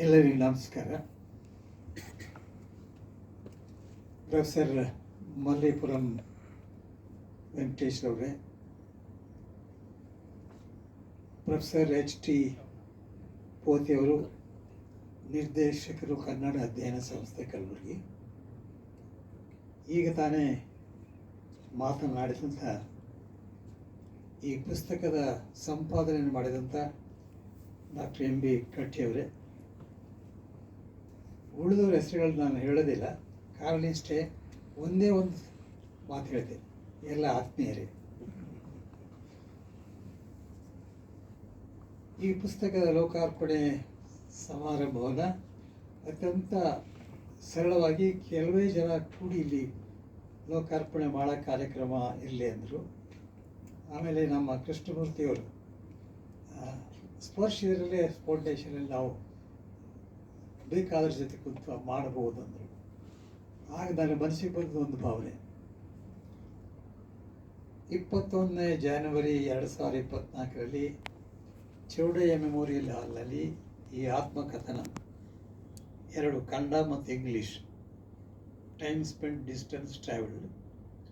ಎಲ್ಲರಿಗೂ ನಮಸ್ಕಾರ. ಪ್ರೊಫೆಸರ್ ಮಲ್ಲೇಪುರಂ ವೆಂಕಟೇಶ್ ಅವರೇ, ಪ್ರೊಫೆಸರ್ HT ಪೋತಿಯವರು, ನಿರ್ದೇಶಕರು, ಕನ್ನಡ ಅಧ್ಯಯನ ಸಂಸ್ಥೆ ಕಲಬುರಗಿ. ಈಗ ತಾನೇ ಮಾತನಾಡಿದಂಥ ಈ ಪುಸ್ತಕದ ಸಂಪಾದನೆಯನ್ನು ಮಾಡಿದಂಥ ಡಾಕ್ಟರ್ MB ಕಟ್ಟಿಯವರೇ, ಉಳಿದವ್ರ ಹೆಸರುಗಳು ನಾನು ಹೇಳೋದಿಲ್ಲ. ಕಾರಣ ಇಷ್ಟೇ, ಒಂದೇ ಒಂದು ಮಾತು ಹೇಳಿದೆ, ಎಲ್ಲ ಆತ್ಮೀಯರೇ. ಈ ಪುಸ್ತಕದ ಲೋಕಾರ್ಪಣೆ ಸಮಾರಂಭವನ್ನು ಅತ್ಯಂತ ಸರಳವಾಗಿ ಕೆಲವೇ ಜನ ಕೂಡಿ ಇಲ್ಲಿ ಲೋಕಾರ್ಪಣೆ ಮಾಡೋ ಕಾರ್ಯಕ್ರಮ ಇರಲಿ ಅಂದರು. ಆಮೇಲೆ ನಮ್ಮ ಕೃಷ್ಣಮೂರ್ತಿಯವರು ಸ್ಪರ್ಶ್ ಇದರಲ್ಲೇ ಫೌಂಡೇಶನಲ್ಲಿ ನಾವು ಬೇಕಾದ್ರ ಜೊತೆ ಕುಂತು ಮಾಡಬಹುದು ಅಂದರು. ಆಗ ನನ್ನ ಮನಸ್ಸಿಗೆ ಬಂದ ಒಂದು ಭಾವನೆ, 21 ಜನವರಿ 2024ರಲ್ಲಿ ಚೌಡಯ್ಯ ಮೆಮೋರಿಯಲ್ ಹಾಲ್ನಲ್ಲಿ ಈ ಆತ್ಮಕಥನ 2 ಕನ್ನಡ ಮತ್ತು English, time spend, distance travelled,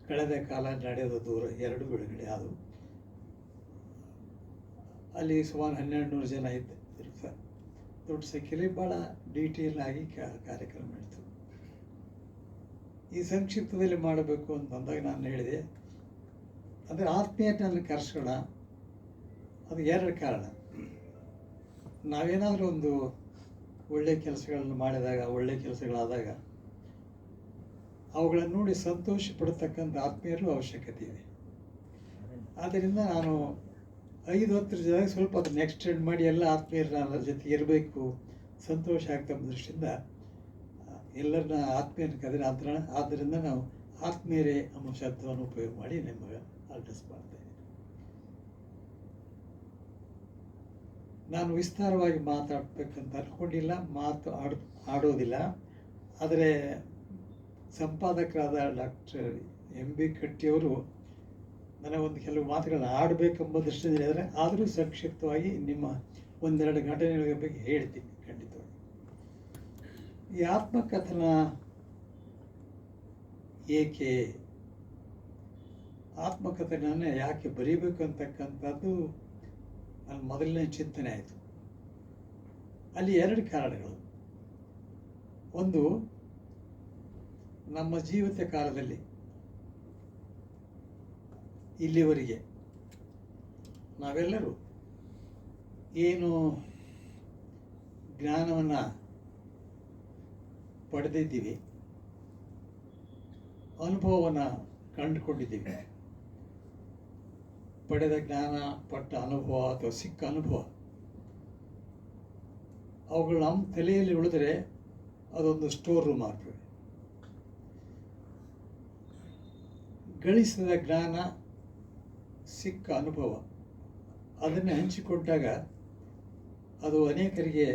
ಕಳೆದ ಕಾಲ ನಡೆಯೋದು ದೂರ, 2 ಬಿಡುಗಡೆ ಆದವು. ಅಲ್ಲಿ ಸುಮಾರು 1200 ಜನ ಇದ್ದರು. ದೊಡ್ಡ ಸಂಖ್ಯೆಯಲ್ಲಿ ಭಾಳ ಡೀಟೇಲ್ ಆಗಿ ಕಾರ್ಯಕ್ರಮ ನಡೀತು. ಈ ಸಂಕ್ಷಿಪ್ತದಲ್ಲಿ ಮಾಡಬೇಕು ಅಂತಂದಾಗ ನಾನು ಹೇಳಿದೆ, ಅಂದರೆ ಆತ್ಮೀಯತೆಯನ್ನು ಕರೆಸೋಣ. ಅದು 2 ಕಾರಣ. ನಾವೇನಾದರೂ ಒಂದು ಒಳ್ಳೆಯ ಕೆಲಸಗಳನ್ನು ಮಾಡಿದಾಗ, ಒಳ್ಳೆಯ ಕೆಲಸಗಳಾದಾಗ ಅವುಗಳನ್ನು ನೋಡಿ ಸಂತೋಷ ಪಡ್ತಕ್ಕಂಥ ಆತ್ಮೀಯರು ಅವಶ್ಯಕತೆ ಇದೆ. ಆದ್ದರಿಂದ ನಾನು 5-10 ಜನ ಸ್ವಲ್ಪ ಅದನ್ನು ಎಕ್ಸ್ಟೆಂಡ್ ಮಾಡಿ ಎಲ್ಲ ಆತ್ಮೀಯರನ್ನ ಅದರ ಜೊತೆ ಇರಬೇಕು, ಸಂತೋಷ ಆಗ್ತಕ್ಕಂಥ ದೃಷ್ಟಿಯಿಂದ ಎಲ್ಲರನ್ನ ಆತ್ಮೀಯನ ಕದಿರ ಆದ್ದರಿಂದ ನಾವು ಆತ್ಮೀಯರೇ ಅನ್ನೋ ಶಬ್ದವನ್ನು ಉಪಯೋಗ ಮಾಡಿ ನಿಮಗೆ ಅಡ್ರೆಸ್ ಮಾಡ್ತೇನೆ. ನಾನು ವಿಸ್ತಾರವಾಗಿ ಮಾತಾಡಬೇಕಂತ ಅಂದ್ಕೊಂಡಿಲ್ಲ, ಆಡೋದಿಲ್ಲ. ಆದರೆ ಸಂಪಾದಕರಾದ ಡಾಕ್ಟರ್ MB ಕಟ್ಟಿಯವರು ನನಗೊಂದು ಕೆಲವು ಮಾತುಗಳನ್ನ ಆಡಬೇಕೆಂಬ ದೃಷ್ಟಿಯಿಂದ ಹೇಳಿದರೆ, ಆದರೂ ಸಂಕ್ಷಿಪ್ತವಾಗಿ ನಿಮ್ಮ 1-2 ಘಟನೆಗಳ ಬಗ್ಗೆ ಹೇಳ್ತೀನಿ ಖಂಡಿತವಾಗಿ. ಈ ಆತ್ಮಕಥನ ಏಕೆ, ಆತ್ಮಕಥನ ಯಾಕೆ ಬರೀಬೇಕು ಅಂತಕ್ಕಂಥದ್ದು ನನ್ನ ಮೊದಲನೇ ಚಿಂತನೆ ಆಯಿತು. ಅಲ್ಲಿ 2 ಕಾರಣಗಳು. ಒಂದು, ನಮ್ಮ ಜೀವಿತ ಕಾಲದಲ್ಲಿ ಇಲ್ಲಿವರೆಗೆ ನಾವೆಲ್ಲರೂ ಏನು ಜ್ಞಾನವನ್ನು ಪಡೆದಿದ್ದೀವಿ, ಅನುಭವವನ್ನು ಕಂಡುಕೊಂಡಿದ್ದೀವಿ, ಪಡೆದ ಜ್ಞಾನ, ಪಟ್ಟ ಅನುಭವ ಅಥವಾ ಸಿಕ್ಕ ಅನುಭವ, ಅವುಗಳು ನಮ್ಮ ತಲೆಯಲ್ಲಿ ಉಳಿದರೆ ಅದೊಂದು ಸ್ಟೋರ್ ರೂಮ್ ಆಗ್ತದೆ. ಗಳಿಸಿದ ಜ್ಞಾನ, ಸಿಕ್ಕ ಅನುಭವ ಅದನ್ನು ಹಂಚಿಕೊಂಡಾಗ ಅದು ಅನೇಕರಿಗೆ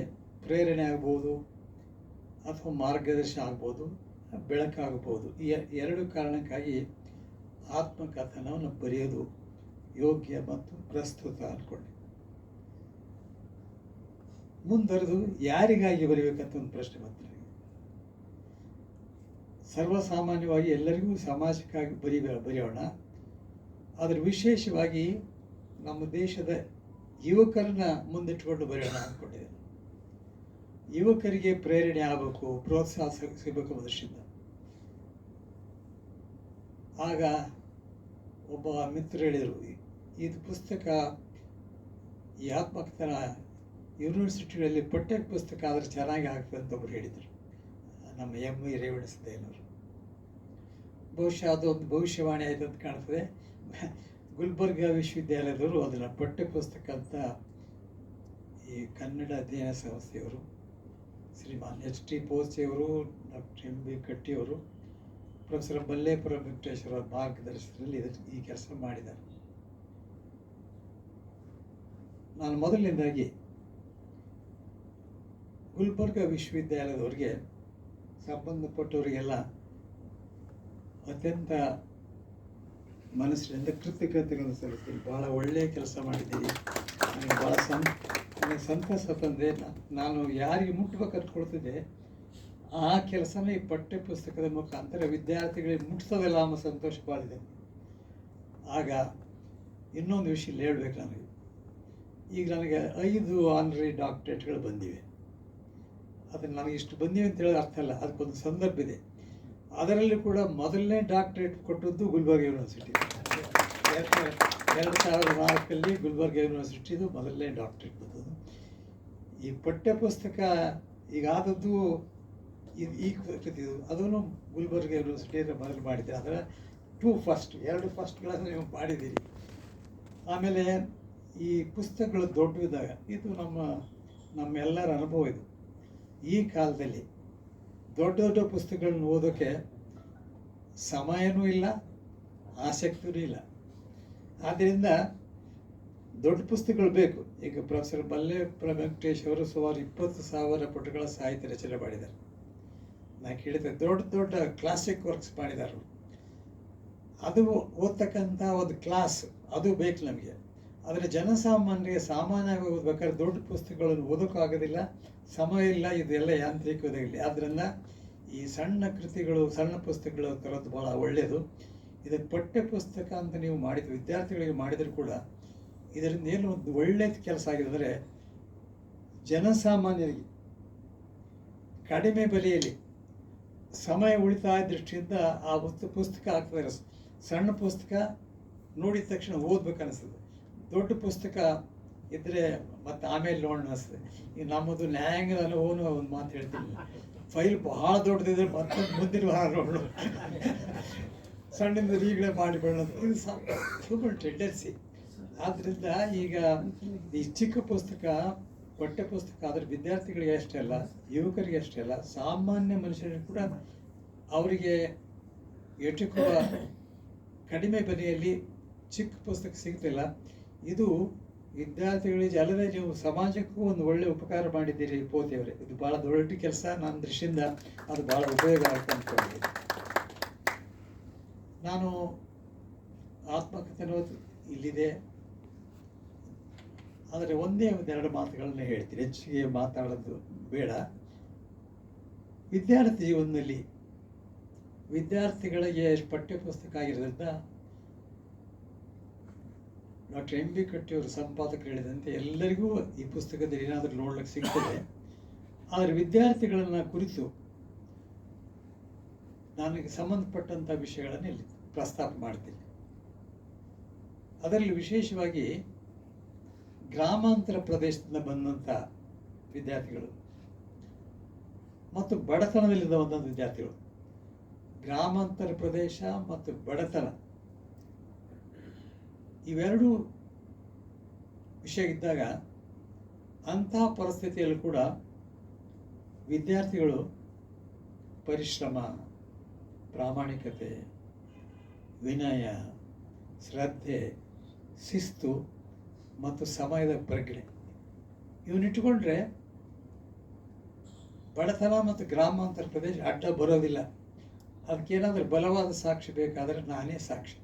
ಪ್ರೇರಣೆ ಆಗ್ಬೋದು, ಅಥವಾ ಮಾರ್ಗದರ್ಶನ ಆಗ್ಬೋದು, ಬೆಳಕಾಗಬಹುದು. ಈ 2 ಕಾರಣಕ್ಕಾಗಿ ಆತ್ಮಕಥನವನ್ನು ಬರೆಯೋದು ಯೋಗ್ಯ ಮತ್ತು ಪ್ರಸ್ತುತ ಅಂದ್ಕೊಂಡೆ. ಮುಂದುವರೆದು ಯಾರಿಗಾಗಿ ಬರೀಬೇಕಂತ ಒಂದು ಪ್ರಶ್ನೆ ಬಂತು ನನಗೆ. ಸರ್ವಸಾಮಾನ್ಯವಾಗಿ ಎಲ್ಲರಿಗೂ ಸಮಾಜಕ್ಕಾಗಿ ಬರೆಯೋಣ, ಆದರೆ ವಿಶೇಷವಾಗಿ ನಮ್ಮ ದೇಶದ ಯುವಕರನ್ನ ಮುಂದಿಟ್ಟುಕೊಂಡು ಬರೆಯೋಣ ಅಂದ್ಕೊಂಡಿದ್ದೇನೆ. ಯುವಕರಿಗೆ ಪ್ರೇರಣೆ ಆಗಬೇಕು, ಪ್ರೋತ್ಸಾಹ ಸಿಗಬೇಕು ಅನ್ನೋ ದೃಷ್ಟಿಯಿಂದ. ಆಗ ಒಬ್ಬ ಮಿತ್ರ ಹೇಳಿದರು, ಇದು ಪುಸ್ತಕ, ಈ ಆತ್ಮಕಥನ ಯೂನಿವರ್ಸಿಟಿಗಳಲ್ಲಿ ಪಠ್ಯ ಪುಸ್ತಕ ಆದರೆ ಚೆನ್ನಾಗಿ ಆಗ್ತದೆ ಅಂತ ಒಬ್ಬರು ಹೇಳಿದರು, ನಮ್ಮ MV ರೇವಣಸಿದ್ದೇನವರು. ಬಹುಶಃ ಅದೊಂದು ಭವಿಷ್ಯವಾಣಿ ಆಯಿತು ಅಂತ ಕಾಣ್ತದೆ. ಗುಲ್ಬರ್ಗಾ ವಿಶ್ವವಿದ್ಯಾಲಯದವರು ಅದನ್ನು ಪಠ್ಯ ಪುಸ್ತಕ ಅಂತ ಈ ಕನ್ನಡ ಅಧ್ಯಯನ ಸಂಸ್ಥೆಯವರು, ಶ್ರೀಮಾನ್ HT ಪೋತಿಯವರು, ಡಾಕ್ಟರ್ MB ಕಟ್ಟಿಯವರು, ಪ್ರೊಫೆಸರ್ ಮಲ್ಲೇಪುರಂ ವೆಂಕಟೇಶ್ವರ ಮಾರ್ಗದರ್ಶನದಲ್ಲಿ ಈ ಕೆಲಸ ಮಾಡಿದ್ದಾರೆ. ನಾನು ಮೊದಲನೇದಾಗಿ ಗುಲ್ಬರ್ಗಾ ವಿಶ್ವವಿದ್ಯಾಲಯದವರಿಗೆ, ಸಂಬಂಧಪಟ್ಟವರಿಗೆಲ್ಲ ಅತ್ಯಂತ ಮನಸ್ಸಿನಿಂದ ಕೃತಜ್ಞತೆಗಳನ್ನು ಸಲ್ಲಿಸ್ತೀನಿ. ಭಾಳ ಒಳ್ಳೆಯ ಕೆಲಸ ಮಾಡಿದ್ದೀರಿ, ನನಗೆ ಭಾಳ ನನಗೆ ಸಂತಸ ತಂದೆ. ನಾನು ಯಾರಿಗೆ ಮುಟ್ಬೇಕಂತ ಕೊಡ್ತಿದ್ದೆ ಆ ಕೆಲಸನ ಈ ಪಠ್ಯ ಪುಸ್ತಕದ ಮುಖಾಂತರ ವಿದ್ಯಾರ್ಥಿಗಳಿಗೆ ಮುಟ್ಸೋದೆಲ್ಲ ಅನ್ನೋ ಸಂತೋಷವಾಗಿದೆ. ಆಗ ಇನ್ನೊಂದು ವಿಷಯ ಹೇಳ್ಬೇಕು ನನಗೆ. ಈಗ ನನಗೆ 5 ಆನರರಿ ಡಾಕ್ಟರೇಟ್ಗಳು ಬಂದಿವೆ. ಅದನ್ನು ನನಗೆ ಇಷ್ಟು ಬಂದಿವೆ ಅಂತ ಹೇಳೋದು ಅರ್ಥ ಅಲ್ಲ, ಅದಕ್ಕೊಂದು ಸಂದರ್ಭ ಇದೆ. ಅದರಲ್ಲಿ ಕೂಡ ಮೊದಲನೇ ಡಾಕ್ಟರೇಟ್ ಕೊಟ್ಟದ್ದು ಗುಲ್ಬರ್ಗ ಯೂನಿವರ್ಸಿಟಿ. 2004 ಗುಲ್ಬರ್ಗ ಯೂನಿವರ್ಸಿಟಿದು ಮೊದಲನೇ ಡಾಕ್ಟರೇಟ್ ಬಂದದ್ದು. ಈ ಪಠ್ಯಪುಸ್ತಕ ಈಗ ಆದದ್ದು ಈ ಕೃತಿದು ಅದನ್ನು ಗುಲ್ಬರ್ಗ ಯೂನಿವರ್ಸಿಟಿಯಿಂದ ಮೊದಲು ಮಾಡಿದ್ದೆ. ಅದರ 2 ಫಸ್ಟ್ಗಳನ್ನು ನೀವು ಮಾಡಿದ್ದೀರಿ. ಆಮೇಲೆ ಈ ಪುಸ್ತಕಗಳು ದೊಡ್ಡವಿದ್ದಾಗ ಇದು ನಮ್ಮೆಲ್ಲರ ಅನುಭವ. ಇದು ಈ ಕಾಲದಲ್ಲಿ ದೊಡ್ಡ ಪುಸ್ತಕಗಳನ್ನ ಓದೋಕ್ಕೆ ಸಮಯನೂ ಇಲ್ಲ, ಆಸಕ್ತಿಯೂ ಇಲ್ಲ. ಆದ್ದರಿಂದ ದೊಡ್ಡ ಪುಸ್ತಕಗಳು ಬೇಕು. ಈಗ ಪ್ರೊಫೆಸರ್ ಮಲ್ಲೇಪುರ ವೆಂಕಟೇಶ್ ಅವರು ಸುಮಾರು 20,000 ಪುಟಗಳ ಸಾಹಿತ್ಯ ರಚನೆ ಮಾಡಿದ್ದಾರೆ. ನಾನು ಕೇಳಿದ್ದೆ, ದೊಡ್ಡ ಕ್ಲಾಸಿಕ್ ವರ್ಕ್ಸ್ ಮಾಡಿದ್ದಾರೆ. ಅದು ಓದ್ತಕ್ಕಂಥ ಒಂದು ಕ್ಲಾಸ್ ಅದು ಬೇಕು ನಮಗೆ. ಆದರೆ ಜನಸಾಮಾನ್ಯರಿಗೆ ಸಾಮಾನ್ಯವಾಗಿ ಓದ್ಬೇಕಾದ್ರೆ ದೊಡ್ಡ ಪುಸ್ತಕಗಳನ್ನು ಓದೋಕ್ಕಾಗೋದಿಲ್ಲ, ಸಮಯ ಇಲ್ಲ, ಇದೆಲ್ಲ ಯಾಂತ್ರಿಕವಾದಾಗಲಿ. ಆದ್ದರಿಂದ ಈ ಸಣ್ಣ ಕೃತಿಗಳು, ಸಣ್ಣ ಪುಸ್ತಕಗಳು ತರೋದು ಭಾಳ ಒಳ್ಳೆಯದು. ಇದಕ್ಕೆ ಪಠ್ಯ ಪುಸ್ತಕ ಅಂತ ನೀವು ಮಾಡಿದ ವಿದ್ಯಾರ್ಥಿಗಳಿಗೆ ಮಾಡಿದರೂ ಕೂಡ ಇದರಿಂದ ಏನು ಒಂದು ಒಳ್ಳೆಯ ಕೆಲಸ ಆಗಿದೆ ಅಂದರೆ, ಜನಸಾಮಾನ್ಯರಿಗೆ ಕಡಿಮೆ ಬೆಲೆಯಲ್ಲಿ ಸಮಯ ಉಳಿತಾಯ ದೃಷ್ಟಿಯಿಂದ ಆ ಪುಸ್ತಕ ಆಗ್ತದೆ. ಸಣ್ಣ ಪುಸ್ತಕ ನೋಡಿದ ತಕ್ಷಣ ಓದ್ಬೇಕು ಅನಿಸ್ತದೆ. ದೊಡ್ಡ ಪುಸ್ತಕ ಇದ್ದರೆ ಮತ್ತು ಆಮೇಲೆ ನೋಡೋಣ ಅನಿಸ್ತದೆ. ಈಗ ನಮ್ಮದು ನ್ಯಾಯಾಂಗದ ಅನುಭವನೂ ಒಂದು ಮಾತು ಹೇಳ್ತೀನಿ, ಫೈಲ್ ಬಹಳ ದೊಡ್ಡದಿದ್ರೆ ಮತ್ತೆ ಮುಂದಿನ ವಾರ ನೋಡೋಣ, ಸಣ್ಣಿಂದ ಈಗಲೇ ಮಾಡಿಬಿಡೋಣ, ಇದು ಸ್ವಲ್ಪ ಟೆಂಡೆನ್ಸಿ. ಆದ್ದರಿಂದ ಈಗ ಈ ಚಿಕ್ಕ ಪುಸ್ತಕ, ಪಠ್ಯ ಪುಸ್ತಕ ಆದರೆ ವಿದ್ಯಾರ್ಥಿಗಳಿಗೆ ಅಷ್ಟೇ ಅಲ್ಲ, ಯುವಕರಿಗೆ ಅಷ್ಟೇ ಅಲ್ಲ, ಸಾಮಾನ್ಯ ಮನುಷ್ಯರಿಗೆ ಕೂಡ ಅವರಿಗೆ ಎಟುಕುವ ಕಡಿಮೆ ಬೆಲೆಯಲ್ಲಿ ಚಿಕ್ಕ ಪುಸ್ತಕ ಸಿಗ್ತಿಲ್ಲ. ಇದು ವಿದ್ಯಾರ್ಥಿಗಳಿಗೆ ಅಲ್ಲದೆ ನೀವು ಸಮಾಜಕ್ಕೂ ಒಂದು ಒಳ್ಳೆಯ ಉಪಕಾರ ಮಾಡಿದ್ದೀರಿ ಪೋತಿಯವರೇ. ಇದು ಭಾಳ ದೊಡ್ಡ ಕೆಲಸ. ನನ್ನ ದೃಷ್ಟಿಯಿಂದ ಅದು ಭಾಳ ಉಪಯೋಗ ಆಗ್ತಾ ಅಂದ್ಕೊಂಡಿದ್ದೀನಿ. ನಾನು ಆತ್ಮಕಥೆ ಇಲ್ಲಿದೆ, ಆದರೆ ಒಂದೇ 2 ಮಾತುಗಳನ್ನ ಹೇಳ್ತೀನಿ, ಹೆಚ್ಚಿಗೆ ಮಾತಾಡೋದು ಬೇಡ. ವಿದ್ಯಾರ್ಥಿ ಜೀವನದಲ್ಲಿ ವಿದ್ಯಾರ್ಥಿಗಳಿಗೆ ಪಠ್ಯಪುಸ್ತಕ ಆಗಿರೋದ್ರಿಂದ ಡಾಕ್ಟರ್ MB ಕಟ್ಟಿಯವರು ಸಂಪಾದಕರು ಹೇಳಿದಂತೆ ಎಲ್ಲರಿಗೂ ಈ ಪುಸ್ತಕದಲ್ಲಿ ಏನಾದರೂ ನೋಡ್ಲಿಕ್ಕೆ ಸಿಗ್ತದೆ. ಆದರೆ ವಿದ್ಯಾರ್ಥಿಗಳನ್ನು ಕುರಿತು ನನಗೆ ಸಂಬಂಧಪಟ್ಟಂಥ ವಿಷಯಗಳನ್ನು ಇಲ್ಲಿ ಪ್ರಸ್ತಾಪ ಮಾಡ್ತೀನಿ. ಅದರಲ್ಲಿ ವಿಶೇಷವಾಗಿ ಗ್ರಾಮಾಂತರ ಪ್ರದೇಶದಿಂದ ಬಂದಂಥ ವಿದ್ಯಾರ್ಥಿಗಳು ಮತ್ತು ಬಡತನದಲ್ಲಿದ್ದ ಬಂದಂಥ ವಿದ್ಯಾರ್ಥಿಗಳು. ಗ್ರಾಮಾಂತರ ಪ್ರದೇಶ ಮತ್ತು ಬಡತನ ಇವೆರಡೂ ವಿಷಯ ಇದ್ದಾಗ ಅಂಥ ಪರಿಸ್ಥಿತಿಯಲ್ಲೂ ಕೂಡ ವಿದ್ಯಾರ್ಥಿಗಳು ಪರಿಶ್ರಮ, ಪ್ರಾಮಾಣಿಕತೆ, ವಿನಯ, ಶ್ರದ್ಧೆ, ಶಿಸ್ತು ಮತ್ತು ಸಮಯದ ಪ್ರಜ್ಞೆ ಇವನ್ನಿಟ್ಟುಕೊಂಡ್ರೆ ಬಡತನ ಮತ್ತು ಗ್ರಾಮಾಂತರ ಪ್ರದೇಶ ಅಡ್ಡ ಬರೋದಿಲ್ಲ. ಅದಕ್ಕೇನಾದರೂ ಬಲವಾದ ಸಾಕ್ಷಿ ಬೇಕಾದರೆ ನಾನೇ ಸಾಕ್ಷಿ.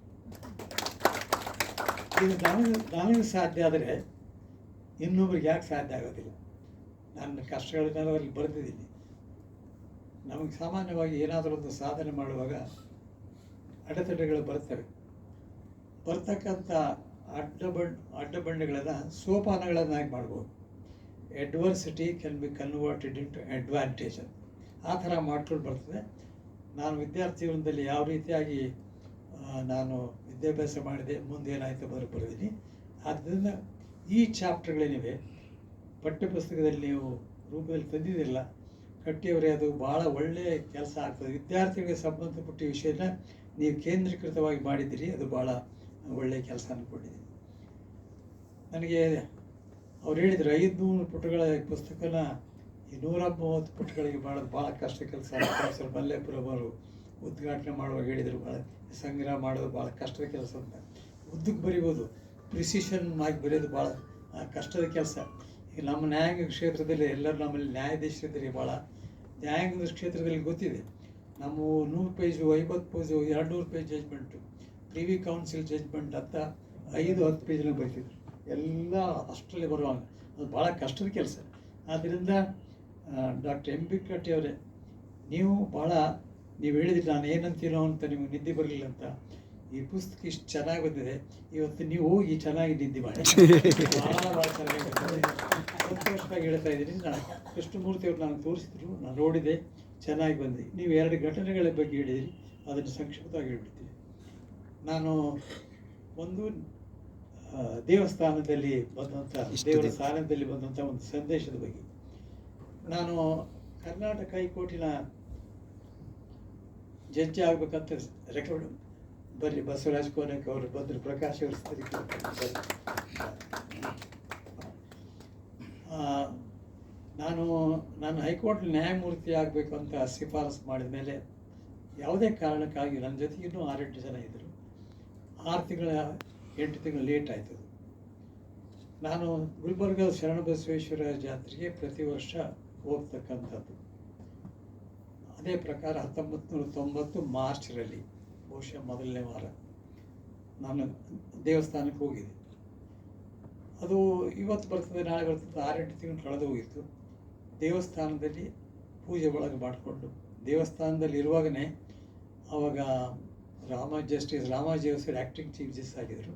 ಇದು ನನಗೆ ಸಾಧ್ಯ ಆದರೆ ಇನ್ನೊಬ್ರಿಗೆ ಯಾಕೆ ಸಾಧ್ಯ ಆಗೋದಿಲ್ಲ? ನನ್ನ ಕಷ್ಟಗಳನ್ನೆಲ್ಲ ಅಲ್ಲಿ ಬರೆದಿದ್ದೀನಿ. ನಮಗೆ ಸಾಮಾನ್ಯವಾಗಿ ಏನಾದರೂ ಒಂದು ಸಾಧನೆ ಮಾಡುವಾಗ ಅಡೆತಡೆಗಳು ಬರ್ತವೆ. ಬರ್ತಕ್ಕಂಥ ಅಡ್ಡಬಂಡೆಗಳನ್ನು ಸೋಪಾನಗಳನ್ನಾಗಿ ಮಾಡ್ಬೋದು. Adversity can be converted into advantage. ಆ ಥರ ಮಾಡ್ಕೊಂಡು ಬರ್ತದೆ. ನಾನು ವಿದ್ಯಾರ್ಥಿ ಜೀವನದಲ್ಲಿ ಯಾವ ರೀತಿಯಾಗಿ ನಾನು ವಿದ್ಯಾಭ್ಯಾಸ ಮಾಡಿದೆ, ಮುಂದೇನಾಯಿತು ಬರೆದಿದ್ದೀನಿ. ಆದ್ದರಿಂದ ಈ ಚಾಪ್ಟರ್ಗಳೇನಿವೆ ಪಠ್ಯಪುಸ್ತಕದಲ್ಲಿ ನೀವು ರೂಪದಲ್ಲಿ ತಂದಿದ್ದಿಲ್ಲ ಕಟ್ಟಿಯವರೇ, ಅದು ಭಾಳ ಒಳ್ಳೆಯ ಕೆಲಸ ಆಗ್ತದೆ. ವಿದ್ಯಾರ್ಥಿಗಳಿಗೆ ಸಂಬಂಧಪಟ್ಟ ವಿಷಯನ ನೀವು ಕೇಂದ್ರೀಕೃತವಾಗಿ ಮಾಡಿದ್ದೀರಿ, ಅದು ಭಾಳ ಒಳ್ಳೆಯ ಕೆಲಸ ಅಂದ್ಕೊಂಡಿದ್ದೀನಿ. ನನಗೆ ಅವ್ರು ಹೇಳಿದರು 500 ಪುಟಗಳ ಪುಸ್ತಕನ ಈ 130 ಪುಟಗಳಿಗೆ ಮಾಡೋದು ಭಾಳ ಕಷ್ಟ ಕೆಲಸ. ಪ್ರೊಫೆಸರ್ ಮಲ್ಲೇಪುರಂ ಅವರು ಉದ್ಘಾಟನೆ ಮಾಡುವಾಗ ಹೇಳಿದರು, ಭಾಳ ಸಂಗ್ರಹ ಮಾಡೋದು ಭಾಳ ಕಷ್ಟದ ಕೆಲಸ ಅಂತ. ಉದ್ದಕ್ಕೆ ಬರೀಬೋದು, ಪ್ರಿಸಿಷನ್ ಆಗಿ ಬರೆಯೋದು ಭಾಳ ಕಷ್ಟದ ಕೆಲಸ. ಈಗ ನಮ್ಮ ನ್ಯಾಯಾಂಗ ಕ್ಷೇತ್ರದಲ್ಲಿ ಎಲ್ಲರೂ ನಮ್ಮಲ್ಲಿ ನ್ಯಾಯಾಧೀಶರಿದ್ದರೆ ಭಾಳ ನ್ಯಾಯಾಂಗದ ಕ್ಷೇತ್ರದಲ್ಲಿ ಗೊತ್ತಿದೆ. ನಮ್ಮ 100 page, 50 page, 200 page judgement, Privy Council judgement ಅಂತ 5-10 ಪೇಜ್ನ ಬರೀತಿದ್ರು. ಎಲ್ಲ ಅಷ್ಟರಲ್ಲಿ ಬರುವಾಗ ಅದು ಭಾಳ ಕಷ್ಟದ ಕೆಲಸ. ಆದ್ದರಿಂದ ಡಾಕ್ಟರ್ ಎಂ ಬಿ ಕಟ್ಟಿಯವರೇ, ನೀವು ಹೇಳಿದ್ರಿ ನಾನು ಏನಂತೀನೋ ಅಂತ ನಿಮಗೆ ನಿದ್ದೆ ಬರಲಿಲ್ಲ ಅಂತ. ಈ ಪುಸ್ತಕ ಇಷ್ಟು ಚೆನ್ನಾಗಿ ಬಂದಿದೆ, ಇವತ್ತು ನೀವು ಹೋಗಿ ಚೆನ್ನಾಗಿ ನಿದ್ದೆ ಮಾಡಿ. ಭಾಳ ಚೆನ್ನಾಗಿ ಬಂದಿದೆ, ಸಂತೋಷವಾಗಿ ಹೇಳ್ತಾ ಇದ್ದೀನಿ. ನಾನು ಕೃಷ್ಣಮೂರ್ತಿ ಅವರು ನನಗೆ ತೋರಿಸಿದ್ರು, ನಾನು ನೋಡಿದೆ, ಚೆನ್ನಾಗಿ ಬಂದಿದೆ. ನೀವು 2 ಘಟನೆಗಳ ಬಗ್ಗೆ ಹೇಳಿದಿರಿ, ಅದನ್ನು ಸಂಕ್ಷಿಪ್ತವಾಗಿ ಹೇಳ್ಬಿಡ್ತೀನಿ. ನಾನು ಒಂದು ದೇವಸ್ಥಾನದಲ್ಲಿ ಬಂದಂಥ ದೇವರ ಸ್ಥಾನದಲ್ಲಿ ಬಂದಂಥ ಒಂದು ಸಂದೇಶದ ಬಗ್ಗೆ. ನಾನು ಕರ್ನಾಟಕ ಹೈಕೋರ್ಟಿನ ಜಡ್ಜಿ ಆಗ್ಬೇಕಂತ ರೆಕಾರ್ಡ್ ಬರ್ರಿ ಬಸವರಾಜ್ ಕೋನಕ್ ಅವರು ಬಂದರು, ಪ್ರಕಾಶ್ ಅವರು ನಾನು ಹೈಕೋರ್ಟ್ ನ್ಯಾಯಮೂರ್ತಿ ಆಗಬೇಕು ಅಂತ ಶಿಫಾರಸು ಮಾಡಿದ ಮೇಲೆ ಯಾವುದೇ ಕಾರಣಕ್ಕಾಗಿ ನನ್ನ ಜೊತೆಗೆ ಇನ್ನೂ 6-8 ಜನ ಇದ್ದರು. 8 ತಿಂಗಳು ಲೇಟ್ ಆಯಿತು. ನಾನು ಗುಲ್ಬರ್ಗ ಶರಣಬಸವೇಶ್ವರ ಜಾತ್ರೆಗೆ ಪ್ರತಿ ವರ್ಷ ಹೋಗ್ತಕ್ಕಂಥದ್ದು. ಅದೇ ಪ್ರಕಾರ 1990 ಮಾರ್ಚ್ರಲ್ಲಿ, ಬಹುಶಃ ಮೊದಲನೇ ವಾರ ನಾನು ದೇವಸ್ಥಾನಕ್ಕೆ ಹೋಗಿದ್ದೆ. ಅದು ಇವತ್ತು ಬರ್ತದೆ, ನಾಳೆ ಬರ್ತದೆ, 6-8 ತಿಂಗಳು ಕಳೆದು ಹೋಗಿತ್ತು. ದೇವಸ್ಥಾನದಲ್ಲಿ ಪೂಜೆ ಒಳಗೆ ಮಾಡಿಕೊಂಡು ದೇವಸ್ಥಾನದಲ್ಲಿ ಇರುವಾಗಲೇ ಆವಾಗ ರಾಮಾಜಿ ಅವರು ಆ್ಯಕ್ಟಿಂಗ್ ಚೀಫ್ ಜಸ್ಟಿಸ್ ಆಗಿದ್ದರು.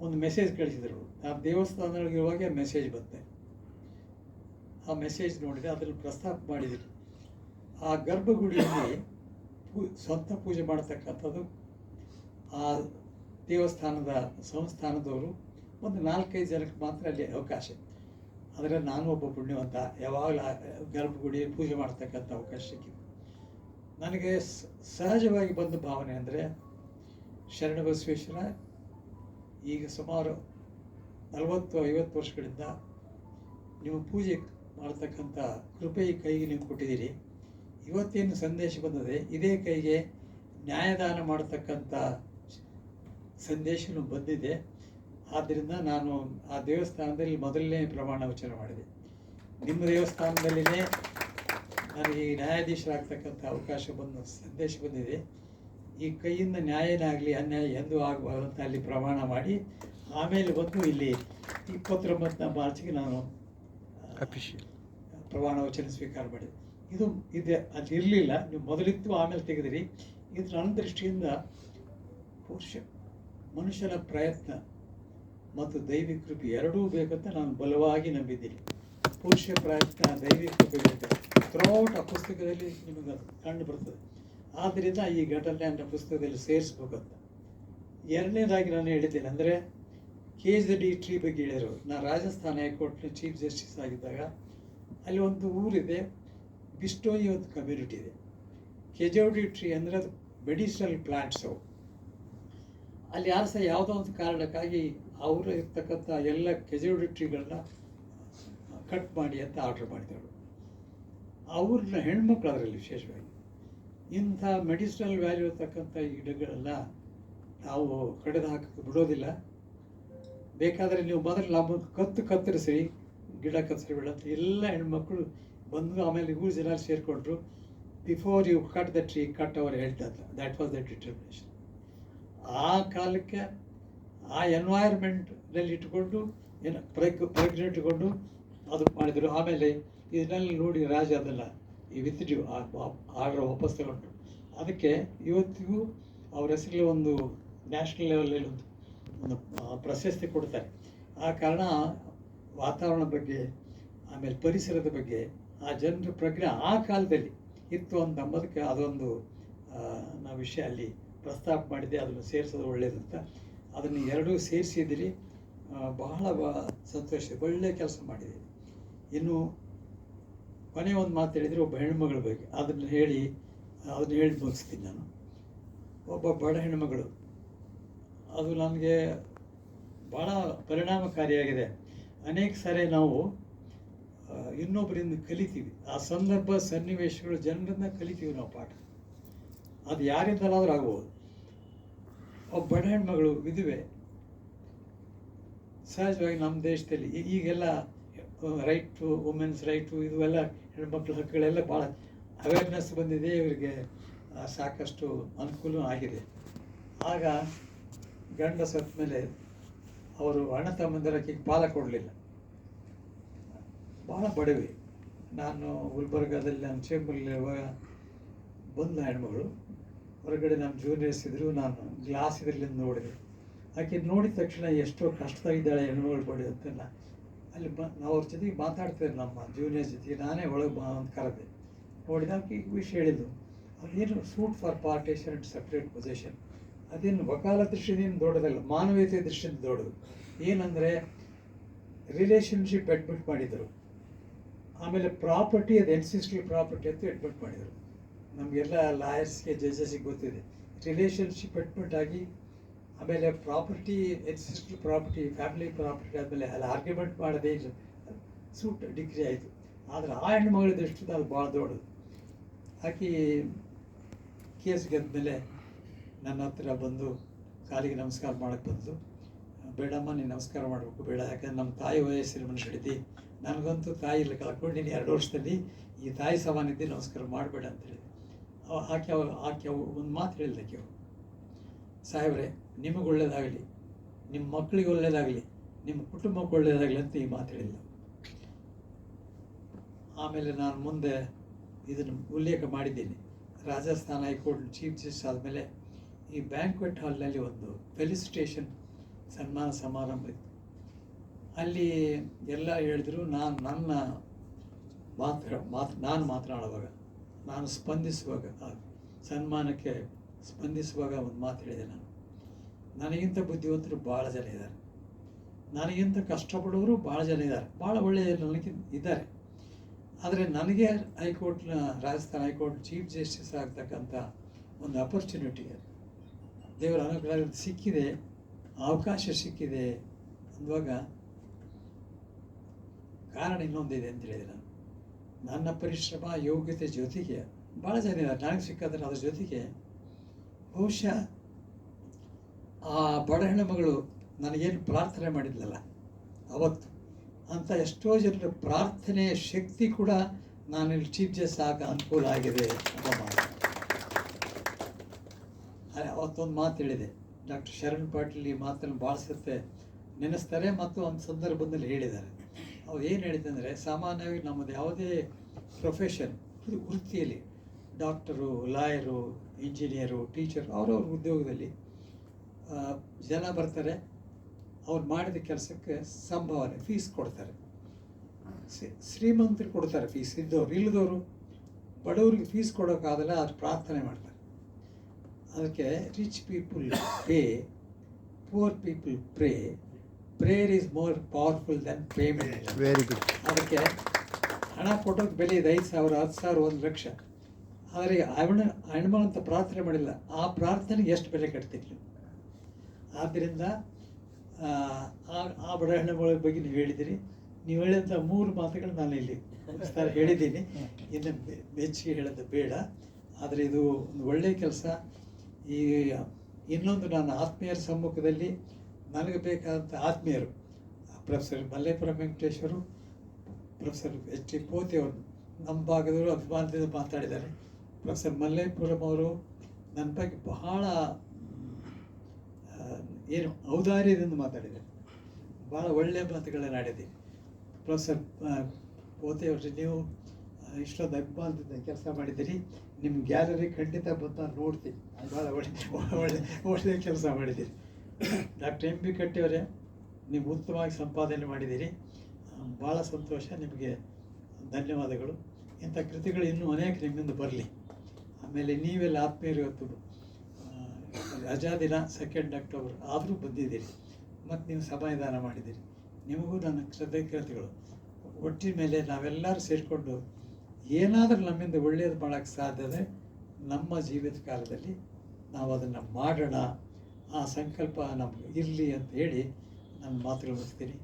ಒಂದು ಮೆಸೇಜ್ ಕಳಿಸಿದರು. ಆ ದೇವಸ್ಥಾನದೊಳಗಿರುವಾಗ ಮೆಸೇಜ್ ಬಂತೆ. ಆ ಮೆಸೇಜ್ ನೋಡಿದೆ, ಅದನ್ನು ಪ್ರಸ್ತಾಪ ಮಾಡಿದರು. ಆ ಗರ್ಭಗುಡಿಯಲ್ಲಿ ಸ್ವಂತ ಪೂಜೆ ಮಾಡತಕ್ಕಂಥದ್ದು ಆ ದೇವಸ್ಥಾನದ ಸಂಸ್ಥಾನದವರು ಒಂದು 4-5 ಜನಕ್ಕೆ ಮಾತ್ರ ಅಲ್ಲಿ ಅವಕಾಶ. ಆದರೆ ನಾನು ಒಬ್ಬ ಪುಣ್ಯವಂತ, ಯಾವಾಗಲೂ ಗರ್ಭಗುಡಿಯಲ್ಲಿ ಪೂಜೆ ಮಾಡ್ತಕ್ಕಂಥ ಅವಕಾಶ ಸಿಕ್ಕಿದೆ. ನನಗೆ ಸಹಜವಾಗಿ ಬಂದ ಭಾವನೆ ಅಂದರೆ, ಶರಣಬಸವೇಶ್ವರ ಈಗ ಸುಮಾರು 40-50 ವರ್ಷಗಳಿಂದ ನೀವು ಪೂಜೆ ಮಾಡ್ತಕ್ಕಂಥ ಕೃಪೆ ಈ ಕೈಗೆ ನೀವು ಕೊಟ್ಟಿದ್ದೀರಿ. ಇವತ್ತೇನು ಸಂದೇಶ ಬಂದಿದೆ, ಇದೇ ಕೈಗೆ ನ್ಯಾಯದಾನ ಮಾಡತಕ್ಕಂಥ ಸಂದೇಶನೂ ಬಂದಿದೆ. ಆದ್ದರಿಂದ ನಾನು ಆ ದೇವಸ್ಥಾನದಲ್ಲಿ ಮೊದಲನೇ ಪ್ರಮಾಣ ವಚನ ಮಾಡಿದೆ. ನಿಮ್ಮ ದೇವಸ್ಥಾನದಲ್ಲಿನೇ ನನಗೆ ಈ ನ್ಯಾಯಾಧೀಶರಾಗ್ತಕ್ಕಂಥ ಅವಕಾಶ ಸಂದೇಶ ಬಂದಿದೆ. ಈ ಕೈಯಿಂದ ನ್ಯಾಯನಾಗಲಿ ಅನ್ಯಾಯ ಎಂದೂ ಆಗಬಾರ್ದು ಅಂತ ಅಲ್ಲಿ ಪ್ರಮಾಣ ಮಾಡಿ ಆಮೇಲೆ ಬಂದು ಇಲ್ಲಿ 29 ಮಾರ್ಚ್ಗೆ ನಾನು ಪ್ರಮಾಣ ವಚನ ಸ್ವೀಕಾರ ಮಾಡಿದೆ. ಇದೆ ಅಲ್ಲಿ ಇರಲಿಲ್ಲ, ನೀವು ಮೊದಲಿತ್ತು ಆಮೇಲೆ ತೆಗೆದಿರಿ. ಇದು ನನ್ನ ದೃಷ್ಟಿಯಿಂದ ಮನುಷ್ಯನ ಪ್ರಯತ್ನ ಮತ್ತು ದೈವಿಕ ಕೃಪೆ ಎರಡೂ ಬೇಕಂತ ನಾನು ಬಲವಾಗಿ ನಂಬಿದ್ದೀನಿ. ಪುರುಷ ಪ್ರಯತ್ನ, ದೈವಿಕ ಕೃಪೆ ಬೇಕು. ಥ್ರೂಔಟ್ ಆ ಪುಸ್ತಕದಲ್ಲಿ ನಿಮಗೆ ಕಂಡು ಬರ್ತದೆ. ಆದ್ದರಿಂದ ಈ ಘಟನೆ ನನ್ನ ಪುಸ್ತಕದಲ್ಲಿ ಸೇರಿಸ್ಬೇಕಂತ. ಎರಡನೇದಾಗಿ ನಾನು ಹೇಳಿದ್ದೇನೆ ಅಂದರೆ, KZD ಟ್ರೀ ಬಗ್ಗೆ ಹೇಳಿದರು. ನಾನು ರಾಜಸ್ಥಾನ ಹೈಕೋರ್ಟ್ನ ಚೀಫ್ ಜಸ್ಟಿಸ್ ಆಗಿದ್ದಾಗ ಅಲ್ಲಿ ಒಂದು ಊರಿದೆ, ಬಿಸ್ಟೋಯಿ ಒಂದು ಕಮ್ಯುನಿಟಿ ಇದೆ. KZD ಟ್ರೀ ಅಂದರೆ ಅದು ಮೆಡಿಸಿನಲ್ ಪ್ಲಾಂಟ್ಸ್. ಅವು ಅಲ್ಲಿ ಯಾರು ಸಹ ಯಾವುದೋ ಒಂದು ಕಾರಣಕ್ಕಾಗಿ ಅವರು ಇರ್ತಕ್ಕಂಥ ಎಲ್ಲ KZD ಟ್ರೀಗಳನ್ನ ಕಟ್ ಮಾಡಿ ಅಂತ ಆರ್ಡರ್ ಮಾಡಿದರು. ಅವ್ರನ್ನ ಹೆಣ್ಮಕ್ಳು ಅದರಲ್ಲಿ ವಿಶೇಷವಾಗಿ ಇಂಥ ಮೆಡಿಸಿನಲ್ ವ್ಯಾಲ್ಯೂ ಇರ್ತಕ್ಕಂಥ ಈ ಗಿಡಗಳೆಲ್ಲ ನಾವು ಕಡಿದು ಹಾಕಕ್ಕೆ ಬಿಡೋದಿಲ್ಲ. ಬೇಕಾದರೆ ನೀವು ಮೊದಲು ನಮ್ಮ ಕತ್ತರಿಸಿ ಗಿಡ ಕತ್ತರಿಸಿ ಅಂತ ಎಲ್ಲ ಹೆಣ್ಮಕ್ಳು ಬಂದು ಆಮೇಲೆ ಇವ್ರು ಜನ ಸೇರಿಕೊಂಡ್ರು. Before you cut the tree, cut our health ಅಂತ. That was the determination. ಆ ಕಾಲಕ್ಕೆ ಆ ಎನ್ವೈರ್ಮೆಂಟ್ನಲ್ಲಿ ಇಟ್ಕೊಂಡು ಪ್ರಜ್ಞೆ ಇಟ್ಟುಕೊಂಡು ಅದು ಮಾಡಿದರು. ಆಮೇಲೆ ಇದನ್ನೆಲ್ಲ ನೋಡಿ ರಾಜ ಅದನ್ನು ವಿತ್ಡ್ಯೂ ಆರ್ಡರ್ ವಾಪಸ್ ತಗೊಂಡ್ರು. ಅದಕ್ಕೆ ಇವತ್ತಿಗೂ ಅವ್ರ ಹೆಸರಲ್ಲಿ ಒಂದು ನ್ಯಾಷನಲ್ ಲೆವೆಲಲ್ಲಿ ಒಂದು ಪ್ರಶಸ್ತಿ ಕೊಡ್ತಾರೆ. ಆ ಕಾರಣ ವಾತಾವರಣ ಬಗ್ಗೆ, ಆಮೇಲೆ ಪರಿಸರದ ಬಗ್ಗೆ ಆ ಜನರ ಪ್ರಜ್ಞೆ ಆ ಕಾಲದಲ್ಲಿ ಇತ್ತು ಅಂತ ಅಂಬೋದಕ್ಕೆ ಅದೊಂದು ನಾವು ವಿಷಯ ಅಲ್ಲಿ ಪ್ರಸ್ತಾಪ ಮಾಡಿದ್ದೆ. ಅದನ್ನು ಸೇರಿಸೋದು ಒಳ್ಳೆಯದಂತ ಅದನ್ನು ಎರಡೂ ಸೇರಿಸಿದ್ದೀರಿ. ಬಹಳ ಸಂತೋಷ, ಒಳ್ಳೆಯ ಕೆಲಸ ಮಾಡಿದೆ. ಇನ್ನು ಕೊನೆ ಒಂದು ಮಾತು ಹೇಳಿದರೆ, ಒಬ್ಬ ಹೆಣ್ಮಗಳ ಬಗ್ಗೆ ಅದನ್ನು ಹೇಳಿ ಮುಗಿಸ್ತೀನಿ ನಾನು. ಒಬ್ಬ ಬಡ ಹೆಣ್ಮಗಳು, ಅದು ನನಗೆ ಭಾಳ ಪರಿಣಾಮಕಾರಿಯಾಗಿದೆ. ಅನೇಕ ಸಾರಿ ನಾವು ಇನ್ನೊಬ್ಬರಿಂದ ಕಲಿತೀವಿ, ಆ ಸಂದರ್ಭ ಸನ್ನಿವೇಶಗಳು ಜನರಿಂದ ಕಲಿತೀವಿ ನಾವು ಪಾಠ. ಅದು ಯಾರಿಂದಲಾದರೂ ಆಗ್ಬೋದು. ಒಬ್ಬ ಬಡ ಹೆಣ್ಮಗಳು ವಿಧವೆ, ಸಹಜವಾಗಿ ನಮ್ಮ ದೇಶದಲ್ಲಿ ಈಗೆಲ್ಲ ರೈಟ್ ಟು ವುಮೆನ್ಸ್ ರೈಟು ಇವೆಲ್ಲ ಹೆಣ್ಮಕ್ಳ ಹಕ್ಕುಗಳೆಲ್ಲ ಭಾಳ ಅವೇರ್ನೆಸ್ ಬಂದಿದೆ. ಇವರಿಗೆ ಸಾಕಷ್ಟು ಅನುಕೂಲ ಆಗಿದೆ. ಆಗ ಗಂಡ ಸತ್ತ ಮೇಲೆ ಅವರು ಅಣ್ಣ ತಮ್ಮಂದಿರಕ್ಕೆ ಪಾಲ ಕೊಡಲಿಲ್ಲ. ಭಾಳ ಬಡವಿ. ನಾನು ಗುಲ್ಬರ್ಗಾದಲ್ಲಿ ನಾನು ಚೇಂಬರ್ಲಿರುವಾಗ ಬಂದ ಹೆಣ್ಮಗಳು, ಹೊರಗಡೆ ನಮ್ಮ ಜೂನಿಯರ್ಸ್ ಇದ್ದರು, ನಾನು ಗ್ಲಾಸ್ ಇದರಲ್ಲಿ ನೋಡಿದೆ. ಆಕೆ ನೋಡಿದ ತಕ್ಷಣ ಎಷ್ಟೋ ಕಷ್ಟದಾಗಿದ್ದಾಳೆ ಹೆಣ್ಮಗಳು ಬಡಿ ಅಂತ ಅಲ್ಲಿ ನಾವು ಅವ್ರ ಜೊತೆಗೆ ಮಾತಾಡ್ತಿದ್ದೆ, ನಮ್ಮ ಜೂನಿಯರ್ಸ್ ಜೊತೆಗೆ. ನಾನೇ ಒಳಗೆ ಬಾ ಅಂತ ಕರೆದೆ. ನೋಡಿದಾಗ ಈ ವಿಷಯ ಹೇಳಿದ್ದು, ಅದೇನು suit for partition and separate position, ಅದೇನು ವಕಾಲ ದೃಷ್ಟಿಯಿಂದ ದೊಡ್ಡದಲ್ಲ, ಮಾನವೀಯತೆ ದೃಷ್ಟಿಯಿಂದ ದೊಡ್ಡದು. ಏನಂದರೆ ರಿಲೇಷನ್ಶಿಪ್ ಅಡ್ಮಿಟ್ ಮಾಡಿದರು, ಆಮೇಲೆ ಪ್ರಾಪರ್ಟಿ ಅದು ಎನ್ಸಿಸ್ಟಲ್ ಪ್ರಾಪರ್ಟಿ ಅಂತ ಅಡ್ಮಿಟ್ ಮಾಡಿದರು. ನಮಗೆಲ್ಲ ಲಾಯರ್ಸ್ಗೆ ಜಡ್ಜಸ್ಗೆ ಗೊತ್ತಿದೆ. ರಿಲೇಷನ್ಶಿಪ್ ಅಡ್ಮಿಟ್ ಆಗಿ ಆಮೇಲೆ ಪ್ರಾಪರ್ಟಿ ಎನ್ಸಿಸ್ಟಲ್ ಪ್ರಾಪರ್ಟಿ ಫ್ಯಾಮಿಲಿ ಪ್ರಾಪರ್ಟಿ ಆದಮೇಲೆ ಅಲ್ಲಿ ಆರ್ಗ್ಯುಮೆಂಟ್ ಮಾಡೋದೇ ಇಲ್ಲ, ಸೂಟ್ ಡಿಗ್ರಿ ಆಯಿತು. ಆದರೆ ಆ ಹೆಣ್ಮಗಳ ದೃಷ್ಟಿಯಿಂದ ಅದು ಭಾಳ ದೊಡ್ಡದು. ಆಕೆ ಕೇಸ್ ಗೆದ್ಮೇಲೆ ನನ್ನ ಹತ್ರ ಬಂದು ಕಾಲಿಗೆ ನಮಸ್ಕಾರ ಮಾಡೋಕ್ಕೆ ಬಂದು, ಬೇಡಮ್ಮ ನೀನು ನಮಸ್ಕಾರ ಮಾಡಬೇಕು ಬೇಡ, ಯಾಕಂದ್ರೆ ನಮ್ಮ ತಾಯಿ ವಯಸ್ಸಿನ ಮನುಷ್ಯರಿದ್ದಿ, ನನಗಂತೂ ತಾಯಿ ಇಲ್ಲ, ಕಳ್ಕೊಂಡಿನಿ 2 ವರ್ಷದಲ್ಲಿ, ಈ ತಾಯಿ ಸಮಾನಿದ್ದಿ, ನಮಸ್ಕಾರ ಮಾಡಬೇಡ ಅಂತೇಳಿ. ಆಕೆ ಒಂದು ಮಾತು ಹೇಳಿದ್ದಕ್ಕೆ, ಸಾಹೇಬ್ರೆ ನಿಮಗೆ ಒಳ್ಳೇದಾಗಲಿ, ನಿಮ್ಮ ಮಕ್ಕಳಿಗೆ ಒಳ್ಳೇದಾಗಲಿ, ನಿಮ್ಮ ಕುಟುಂಬಕ್ಕೆ ಒಳ್ಳೇದಾಗಲಿ ಅಂತ ಈ ಮಾತು ಹೇಳಿಲ್ಲ. ಆಮೇಲೆ ನಾನು ಮುಂದೆ ಇದನ್ನು ಉಲ್ಲೇಖ ಮಾಡಿದ್ದೀನಿ. ರಾಜಸ್ಥಾನ ಹೈಕೋರ್ಟ್ ಚೀಫ್ ಜಸ್ಟಿಸ್ ಆದಮೇಲೆ ಈ ಬ್ಯಾಂಕ್ವೆಟ್ ಹಾಲ್ನಲ್ಲಿ ಒಂದು ಫೆಲಿಸಿಟೇಷನ್ ಸನ್ಮಾನ ಸಮಾರಂಭ ಇತ್ತು. ಅಲ್ಲಿ ಎಲ್ಲ ಹೇಳಿದ್ರು. ನನ್ನ ನಾನು ಮಾತನಾಡುವಾಗ, ನಾನು ಸ್ಪಂದಿಸುವಾಗ, ಸನ್ಮಾನಕ್ಕೆ ಸ್ಪಂದಿಸುವಾಗ ಒಂದು ಮಾತು ಹೇಳಿದೆ. ನನಗಿಂತ ಬುದ್ಧಿವಂತರು ಭಾಳ ಜನ ಇದ್ದಾರೆ, ನನಗಿಂತ ಕಷ್ಟಪಡೋರು ಭಾಳ ಜನ ಇದ್ದಾರೆ, ಭಾಳ ಒಳ್ಳೆಯ ನನಗೆ ಇದ್ದಾರೆ. ಆದರೆ ನನಗೆ ರಾಜಸ್ಥಾನ ಹೈಕೋರ್ಟ್ ಚೀಫ್ ಜಸ್ಟಿಸ್ ಆಗ್ತಕ್ಕಂಥ ಒಂದು ಅಪರ್ಚುನಿಟಿ ದೇವರ ಅನುಗ್ರಹ ಸಿಕ್ಕಿದೆ, ಅವಕಾಶ ಸಿಕ್ಕಿದೆ ಅಂದಾಗ ಕಾರಣ ಇನ್ನೊಂದಿದೆ ಅಂತ ಹೇಳಿದೆ. ನನ್ನ ಪರಿಶ್ರಮ ಯೋಗ್ಯತೆ ಜೊತೆಗೆ ಭಾಳ ಜನ ಇದ್ದಾರೆ ನನಗೆ ಸಿಕ್ಕಾದ್ರೆ, ಅದ್ರ ಜೊತೆಗೆ ಬಹುಶಃ ಆ ಬಡ ಹೆಣ್ಣುಮಗಳು ನನಗೇನು ಪ್ರಾರ್ಥನೆ ಮಾಡಿದ್ಲಲ್ಲ ಅವತ್ತು, ಅಂತ ಎಷ್ಟೋ ಜನರ ಪ್ರಾರ್ಥನೆಯ ಶಕ್ತಿ ಕೂಡ ನಾನಿಲ್ಲಿ ಚೀಫ್ ಜಸ್ಟಿಸ್ ಆಗ ಅನುಕೂಲ ಆಗಿದೆ ಅನ್ನೋ ಮಾತು. ಅವತ್ತೊಂದು ಮಾತು ಹೇಳಿದೆ. ಡಾಕ್ಟರ್ ಶರಣ್ ಪಾಟೀಲ್ ಈ ಮಾತನ್ನು ಭಾಳ ಸತ್ತೆ ನೆನೆಸ್ತಾರೆ ಮತ್ತು ಒಂದು ಸಂದರ್ಭದಲ್ಲಿ ಹೇಳಿದ್ದಾರೆ. ಅವ್ರು ಏನು ಹೇಳಿದೆ ಅಂದರೆ, ಸಾಮಾನ್ಯವಾಗಿ ನಮ್ಮದು ಯಾವುದೇ ಪ್ರೊಫೆಷನ್ ವೃತ್ತಿಯಲ್ಲಿ ಡಾಕ್ಟರು, ಲಾಯರು, ಇಂಜಿನಿಯರು, ಟೀಚರ್ ಅವ್ರವ್ರ ಉದ್ಯೋಗದಲ್ಲಿ ಜನ ಬರ್ತಾರೆ, ಅವ್ರು ಮಾಡಿದ ಕೆಲಸಕ್ಕೆ ಸಂಭಾವನೆ ಫೀಸ್ ಕೊಡ್ತಾರೆ. ಶ್ರೀಮಂತರು ಕೊಡ್ತಾರೆ ಫೀಸ್, ಇಲ್ಲದವರು ಬಡವರಿಗೆ ಫೀಸ್ ಕೊಡೋಕ್ಕಾಗಲ್ಲ, ಅದು ಪ್ರಾರ್ಥನೆ ಮಾಡ್ತಾರೆ. ಅದಕ್ಕೆ rich people pay, poor people pray, prayer is more powerful than payment. Very good. ಅದಕ್ಕೆ ಹಣ ಕೊಟ್ಟೋಕ್ಕೆ ಬೆಲೆ ಇದೆ, 5,000, 10,000, 1 ಲಕ್ಷ. ಆದರೆ ಹೆಣ್ಮಗಳಂತ ಪ್ರಾರ್ಥನೆ ಮಾಡಿಲ್ಲ, ಆ ಪ್ರಾರ್ಥನೆಗೆ ಎಷ್ಟು ಬೆಲೆ ಕಟ್ತಿರ್ಲಿ. ಆದ್ದರಿಂದ ಆ ಬಡ ಹೆಣ್ಣುಗಳ ಬಗ್ಗೆ ನೀವು ಹೇಳಿದ್ದೀರಿ. ನೀವು ಹೇಳಿದಂಥ 3 ಮಾತುಗಳು ನಾನು ಇಲ್ಲಿ ಹೇಳಿದ್ದೀನಿ, ಇನ್ನು ಮೆಚ್ಚುಗೆ ಹೇಳೋದು ಬೇಡ. ಆದರೆ ಇದು ಒಂದು ಒಳ್ಳೆಯ ಕೆಲಸ. ಈ ಇನ್ನೊಂದು ನನ್ನ ಆತ್ಮೀಯರ ಸಮ್ಮುಖದಲ್ಲಿ ನನಗೆ ಬೇಕಾದಂಥ ಆತ್ಮೀಯರು ಪ್ರೊಫೆಸರ್ ಮಲ್ಲೇಪುರ ವೆಂಕಟೇಶ್ವರು, ಪ್ರೊಫೆಸರ್ H.T. ಪೋತೆ ಅವರು ನಮ್ಮ ಭಾಗದವರು ಅಭಿಮಾನದಿಂದ ಮಾತಾಡಿದ್ದಾರೆ. ಪ್ರೊಫೆಸರ್ ಮಲ್ಲೇಪುರಂ ಅವರು ನನ್ನ ಬಗ್ಗೆ ಬಹಳ ಔದಾರ್ಯದಿಂದ ಮಾತಾಡಿದ್ದಾರೆ, ಭಾಳ ಒಳ್ಳೆಯ ಮಾತುಗಳನ್ನ ಆಡಿದ್ದೀನಿ. ಪ್ರೊಫೆಸರ್ ಪೋತೆ ಅವ್ರಿಗೆ ನೀವು ಇಷ್ಟೊಂದು ಅಭಿಮಾನದಿಂದ ಕೆಲಸ ಮಾಡಿದ್ದೀರಿ, ನಿಮ್ಮ ಗ್ಯಾಲರಿ ಖಂಡಿತ ಬಂದು ನಾನು ನೋಡ್ತೀನಿ, ಭಾಳ ಒಳ್ಳೆಯ ಕೆಲಸ ಮಾಡಿದ್ದೀರಿ. Doctor M.B. ಕಟ್ಟಿಯವರೇ, ನೀವು ಉತ್ತಮವಾಗಿ ಸಂಪಾದನೆ ಮಾಡಿದ್ದೀರಿ, ಭಾಳ ಸಂತೋಷ, ನಿಮಗೆ ಧನ್ಯವಾದಗಳು. ಇಂಥ ಕೃತಿಗಳು ಇನ್ನೂ ಅನೇಕ ನಿಮ್ಮಿಂದ ಬರಲಿ. ಆಮೇಲೆ ನೀವೆಲ್ಲ ಆತ್ಮೀಯರು ಇವತ್ತು ರಜಾ ದಿನ 2 ಅಕ್ಟೋಬರ್ ಆದರೂ ಬಂದಿದ್ದೀರಿ ಮತ್ತು ನೀವು ಸಮಯದಾನ ಮಾಡಿದ್ದೀರಿ, ನಿಮಗೂ ನನ್ನ ಕೃತಜ್ಞತೆಗಳು. ಒಟ್ಟಿನ ಮೇಲೆ ನಾವೆಲ್ಲರೂ ಸೇರಿಕೊಂಡು ಏನಾದರೂ ನಮ್ಮಿಂದ ಒಳ್ಳೆಯದು ಮಾಡೋಕ್ಕೆ ಸಾಧ್ಯತೆ ನಮ್ಮ ಜೀವಿತ ಕಾಲದಲ್ಲಿ ನಾವು ಅದನ್ನು ಮಾಡೋಣ, ಆ ಸಂಕಲ್ಪ ನಮ್ಗೆ ಇರಲಿ ಅಂತ ಹೇಳಿ ನನ್ನ ಮಾತುಗಳು ಮುಗಿಸ್ತೀನಿ.